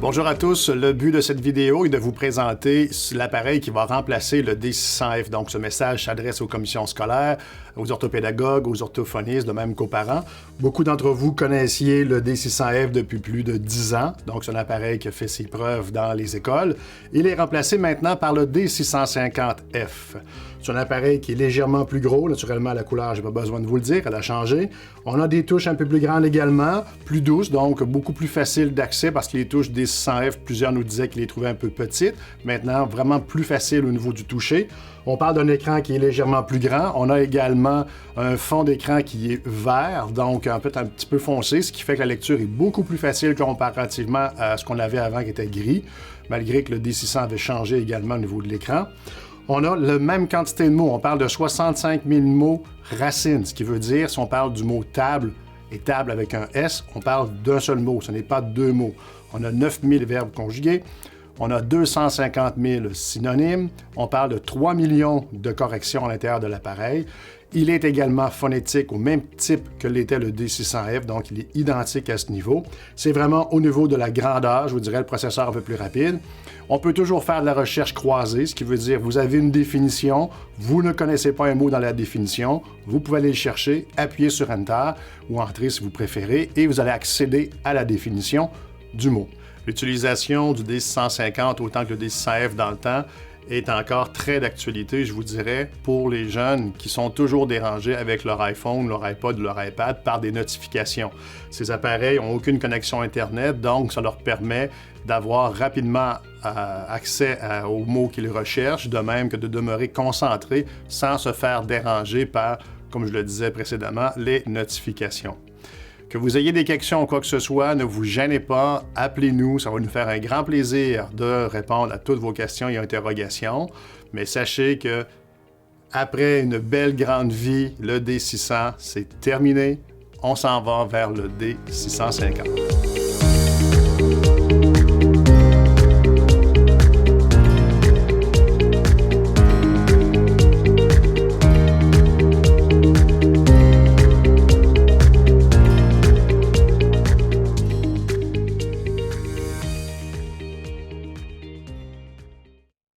Bonjour à tous, le but de cette vidéo est de vous présenter l'appareil qui va remplacer le D600F. Donc ce message s'adresse aux commissions scolaires, aux orthopédagogues, aux orthophonistes, de même qu'aux parents. Beaucoup d'entre vous connaissiez le D600F depuis plus de 10 ans, donc c'est un appareil qui a fait ses preuves dans les écoles. Il est remplacé maintenant par le D650F. C'est un appareil qui est légèrement plus gros. Naturellement, la couleur, j'ai pas besoin de vous le dire, elle a changé. On a des touches un peu plus grandes également, plus douces, donc beaucoup plus faciles d'accès parce que les touches D600F, plusieurs nous disaient qu'ils les trouvaient un peu petites. Maintenant, vraiment plus facile au niveau du toucher. On parle d'un écran qui est légèrement plus grand. On a également un fond d'écran qui est vert, donc en fait un petit peu foncé, ce qui fait que la lecture est beaucoup plus facile comparativement à ce qu'on avait avant qui était gris, malgré que le D600 avait changé également au niveau de l'écran. On a la même quantité de mots. On parle de 65 000 mots racines, ce qui veut dire, si on parle du mot table et table avec un S, on parle d'un seul mot, ce n'est pas deux mots. On a 9 000 verbes conjugués, on a 250 000 synonymes, on parle de 3 millions de corrections à l'intérieur de l'appareil. Il est également phonétique au même type que l'était le D600F, donc il est identique à ce niveau. C'est vraiment au niveau de la grandeur, je vous dirais, le processeur un peu plus rapide. On peut toujours faire de la recherche croisée, ce qui veut dire vous avez une définition, vous ne connaissez pas un mot dans la définition, vous pouvez aller le chercher, appuyer sur Enter ou entrer si vous préférez, et vous allez accéder à la définition du mot. L'utilisation du D650 autant que le D600F dans le temps est encore très d'actualité, je vous dirais, pour les jeunes qui sont toujours dérangés avec leur iPhone, leur iPod, leur iPad par des notifications. Ces appareils n'ont aucune connexion Internet, donc ça leur permet d'avoir rapidement accès aux mots qu'ils recherchent, de même que de demeurer concentrés sans se faire déranger par, comme je le disais précédemment, les notifications. Que vous ayez des questions ou quoi que ce soit, ne vous gênez pas, appelez-nous, ça va nous faire un grand plaisir de répondre à toutes vos questions et interrogations. Mais sachez que après une belle grande vie, le D600, c'est terminé. On s'en va vers le D650.